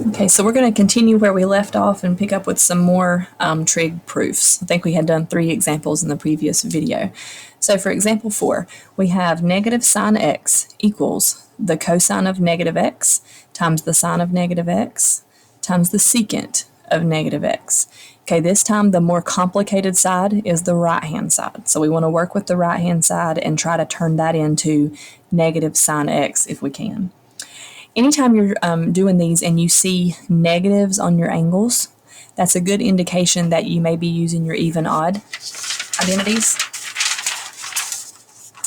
Okay, so we're going to continue where we left off and pick up with some more trig proofs. I think we had done 3 examples in the previous video. So for example 4, we have negative sine x equals the cosine of negative x times the sine of negative x times the secant of negative x. Okay, this time the more complicated side is the right-hand side. So we want to work with the right-hand side and try to turn that into negative sine x if we can. Anytime you're doing these and you see negatives on your angles, that's a good indication that you may be using your even-odd identities.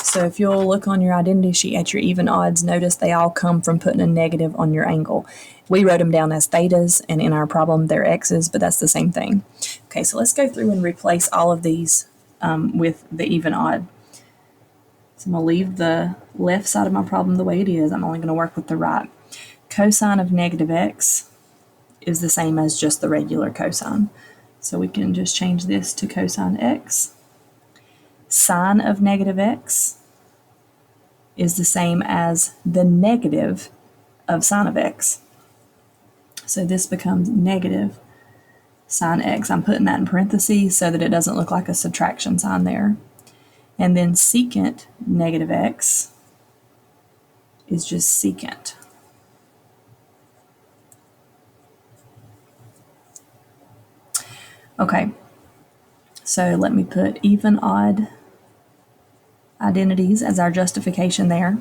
So if you'll look on your identity sheet at your even odds, notice they all come from putting a negative on your angle. We wrote them down as thetas, and in our problem they're x's, but that's the same thing. Okay, so let's go through and replace all of these with the even odd. So I'm going to leave the left side of my problem the way it is. I'm only going to work with the right. Cosine of negative x is the same as just the regular cosine. So we can just change this to cosine x. Sine of negative x is the same as the negative of sine of x. So this becomes negative sine x. I'm putting that in parentheses so that it doesn't look like a subtraction sign there. And then secant negative x is just secant. Okay, so let me put even odd identities as our justification there.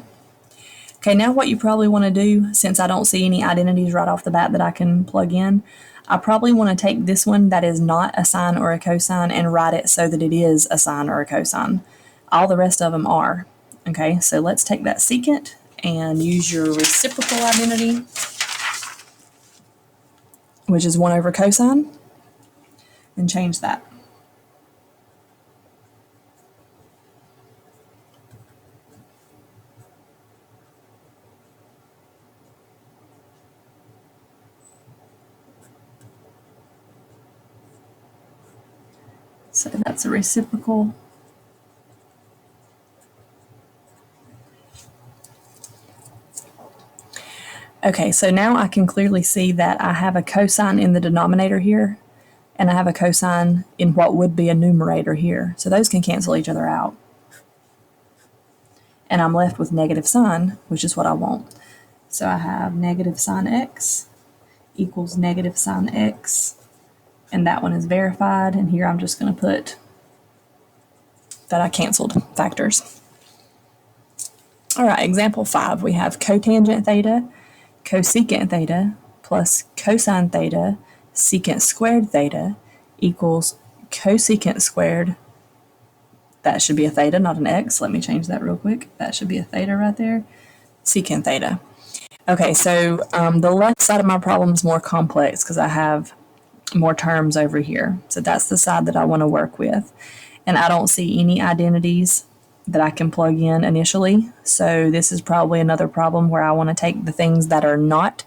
Okay, now what you probably want to do, since I don't see any identities right off the bat that I can plug in, I probably want to take this one that is not a sine or a cosine and write it so that it is a sine or a cosine. All the rest of them are. Okay, so let's take that secant and use your reciprocal identity, which is 1 over cosine, and change that. So that's a reciprocal. Okay, so now I can clearly see that I have a cosine in the denominator here, and I have a cosine in what would be a numerator here. So those can cancel each other out. And I'm left with negative sine, which is what I want. So I have negative sine x equals negative sine x, and that one is verified, and here I'm just going to put that I canceled factors. All right, example 5, we have cotangent theta, cosecant theta, plus cosine theta, secant squared theta, equals cosecant squared. That should be a theta, not an x. Let me change that real quick. That should be a theta right there. Secant theta. Okay, so the left side of my problem is more complex because I have more terms over here. So that's the side that I want to work with. And I don't see any identities that I can plug in initially. So this is probably another problem where I want to take the things that are not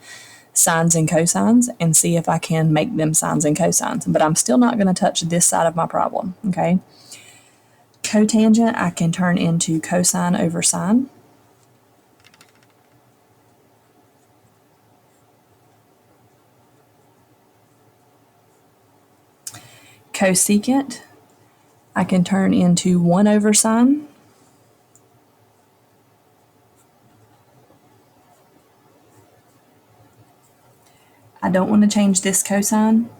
sines and cosines and see if I can make them sines and cosines. But I'm still not going to touch this side of my problem, okay? Cotangent I can turn into cosine over sine. Cosecant I can turn into 1 over sine. I don't want to change this cosine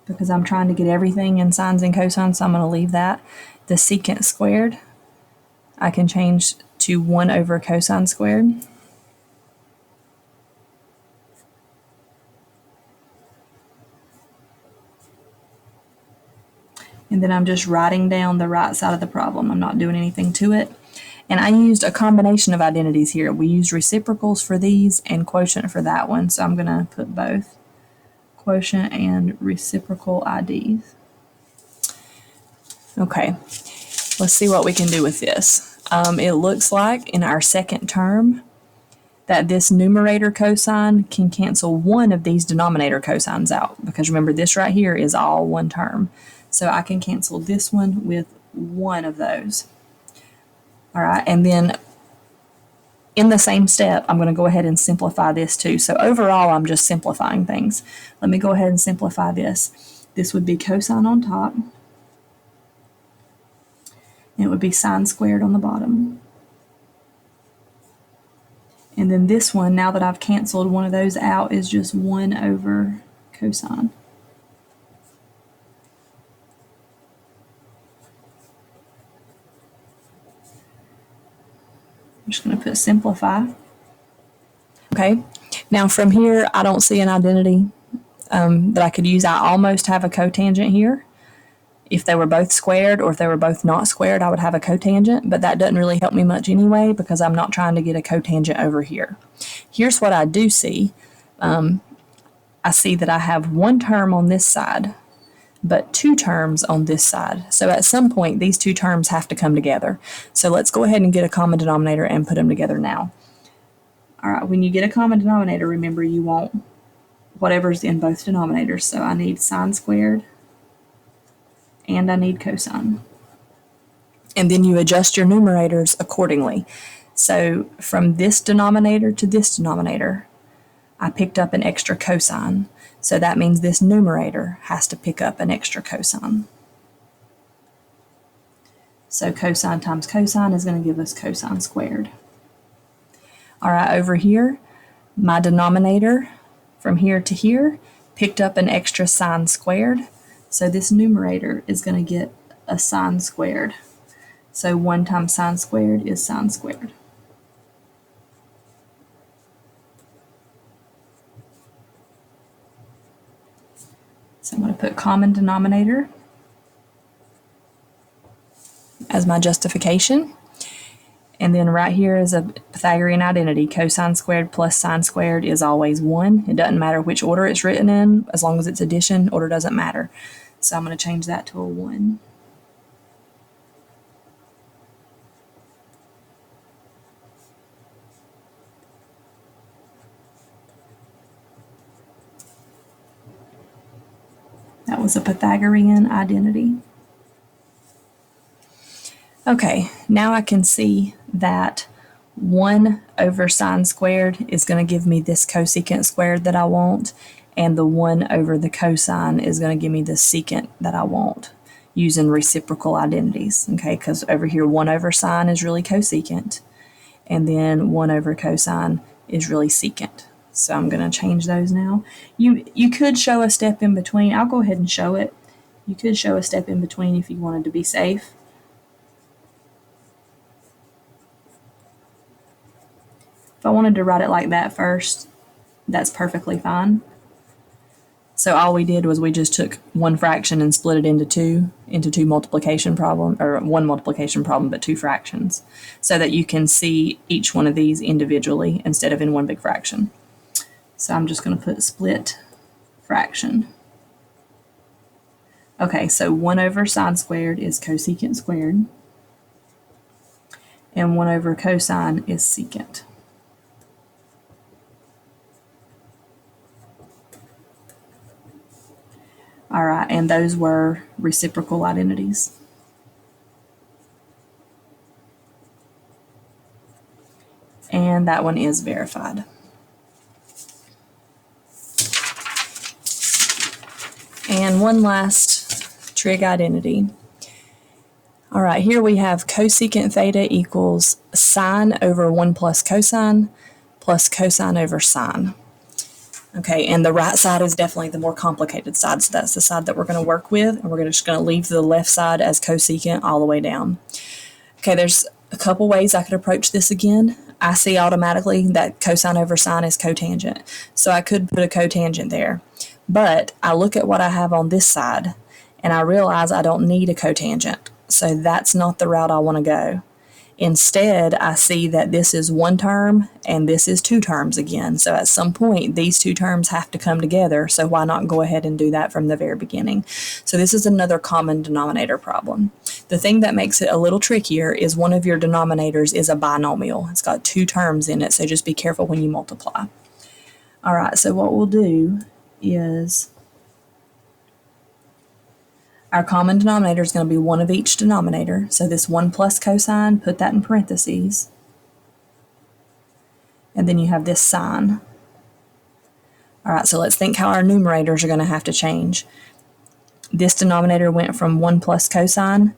because I'm trying to get everything in sines and cosines, so I'm going to leave that. The secant squared I can change to 1 over cosine squared. And then I'm just writing down the right side of the problem. I'm not doing anything to it. And I used a combination of identities here. We used reciprocals for these and quotient for that one. So I'm going to put both quotient and reciprocal IDs. Okay, let's see what we can do with this. It looks like in our second term that this numerator cosine can cancel one of these denominator cosines out, because remember this right here is all one term. So I can cancel this one with one of those. All right, and then in the same step, I'm going to go ahead and simplify this too. So overall, I'm just simplifying things. Let me go ahead and simplify this. This would be cosine on top. And it would be sine squared on the bottom. And then this one, now that I've canceled one of those out, is just 1 over cosine. I'm just going to put simplify. Okay, now from here, I don't see an identity that I could use. I almost have a cotangent here. If they were both squared or if they were both not squared, I would have a cotangent, but that doesn't really help me much anyway because I'm not trying to get a cotangent over here. Here's what I do see. I see that I have one term on this side, but two terms on this side. So at some point, these two terms have to come together. So let's go ahead and get a common denominator and put them together now. All right, when you get a common denominator, remember you want whatever's in both denominators. So I need sine squared and I need cosine. And then you adjust your numerators accordingly. So from this denominator to this denominator, I picked up an extra cosine. So that means this numerator has to pick up an extra cosine. So cosine times cosine is going to give us cosine squared. All right, over here, my denominator from here to here picked up an extra sine squared. So this numerator is going to get a sine squared. So 1 times sine squared is sine squared. So I'm going to put common denominator as my justification. And then right here is a Pythagorean identity. Cosine squared plus sine squared is always 1. It doesn't matter which order it's written in. As long as it's addition, order doesn't matter. So I'm going to change that to a 1. That was a Pythagorean identity. Okay, now I can see that 1 over sine squared is going to give me this cosecant squared that I want, and the 1 over the cosine is going to give me the secant that I want using reciprocal identities, okay, because over here 1 over sine is really cosecant, and then 1 over cosine is really secant. So I'm going to change those now. You could show a step in between. I'll go ahead and show it. You could show a step in between if you wanted to be safe. If I wanted to write it like that first, that's perfectly fine. So all we did was we just took one fraction and split it into two multiplication problem, or one multiplication problem, but two fractions, so that you can see each one of these individually instead of in one big fraction. So I'm just going to put split fraction. Okay, so 1 over sine squared is cosecant squared, and 1 over cosine is secant. All right, and those were reciprocal identities. And that one is verified. And one last trig identity. All right, here we have cosecant theta equals sine over 1 plus cosine over sine. Okay, and the right side is definitely the more complicated side, so that's the side that we're going to work with, and we're just going to leave the left side as cosecant all the way down. Okay, there's a couple ways I could approach this again. I see automatically that cosine over sine is cotangent, so I could put a cotangent there. But I look at what I have on this side, and I realize I don't need a cotangent, so that's not the route I want to go. Instead, I see that this is one term and this is two terms again. So at some point, these two terms have to come together. So why not go ahead and do that from the very beginning? So this is another common denominator problem. The thing that makes it a little trickier is one of your denominators is a binomial. It's got two terms in it, so just be careful when you multiply. All right, so what we'll do is our common denominator is going to be one of each denominator. So this 1 plus cosine, put that in parentheses. and then you have this sign. All right, so let's think how our numerators are going to have to change. This denominator went from 1 plus cosine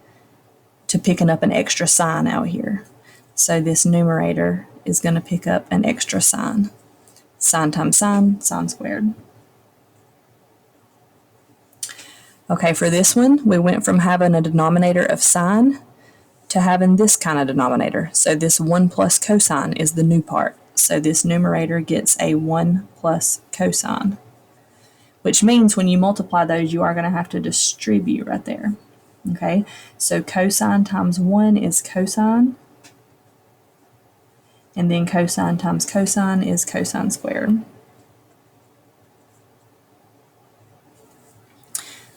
to picking up an extra sign out here. So this numerator is going to pick up an extra sign. Sine times sine, sine squared. Okay, for this one, we went from having a denominator of sine to having this kind of denominator. So this 1 plus cosine is the new part. So this numerator gets a 1 plus cosine, which means when you multiply those, you are going to have to distribute right there. Okay, so cosine times 1 is cosine, and then cosine times cosine is cosine squared.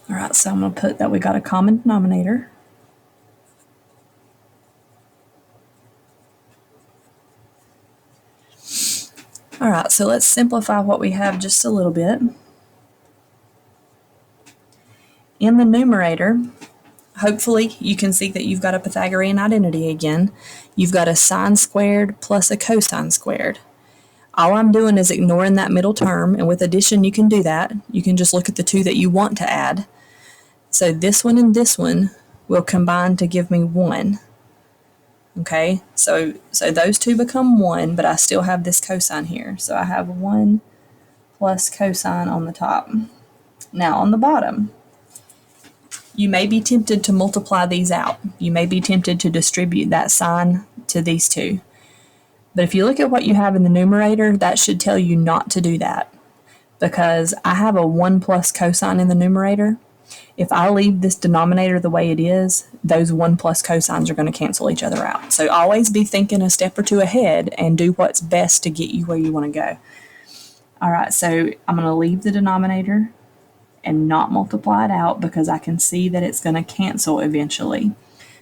All right, so I'm going to put that we got a common denominator. All right, so let's simplify what we have just a little bit. In the numerator, hopefully you can see that you've got a Pythagorean identity again. You've got a sine squared plus a cosine squared. All I'm doing is ignoring that middle term, and with addition you can do that. You can just look at the two that you want to add. So this one and this one will combine to give me 1. Okay, so those two become 1, but I still have this cosine here. So I have 1 plus cosine on the top. Now on the bottom, you may be tempted to multiply these out. You may be tempted to distribute that sign to these two. But if you look at what you have in the numerator, that should tell you not to do that, because I have a 1 plus cosine in the numerator. If I leave this denominator the way it is, those 1 plus cosines are going to cancel each other out. So always be thinking a step or two ahead and do what's best to get you where you want to go. All right, so I'm going to leave the denominator and not multiply it out because I can see that it's going to cancel eventually.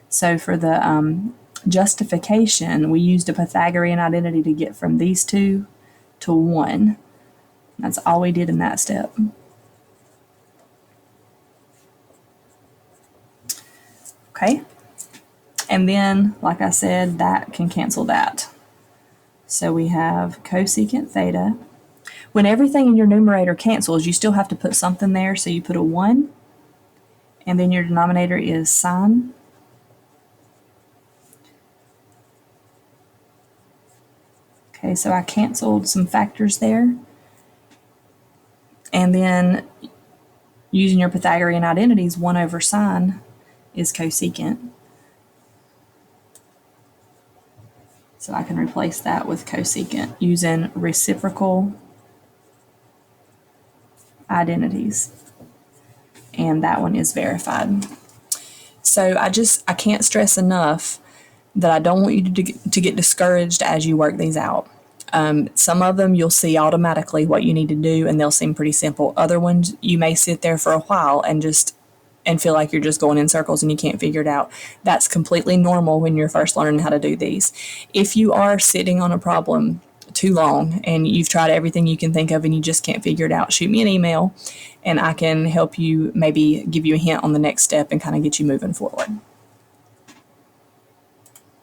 So for the justification, we used a Pythagorean identity to get from these two to 1. That's all we did in that step. Okay, and then, like I said, that can cancel that. So we have cosecant theta. When everything in your numerator cancels, you still have to put something there, so you put a 1, and then your denominator is sine. Okay, so I canceled some factors there. And then, using your Pythagorean identities, 1 over sine is cosecant. So I can replace that with cosecant using reciprocal identities. And that one is verified. So I can't stress enough that I don't want you to get discouraged as you work these out. Some of them you'll see automatically what you need to do and they'll seem pretty simple. Other ones you may sit there for a while and feel like you're just going in circles and you can't figure it out. That's completely normal when you're first learning how to do these. If you are sitting on a problem too long and you've tried everything you can think of and you just can't figure it out, shoot me an email and I can help you, maybe give you a hint on the next step and kind of get you moving forward.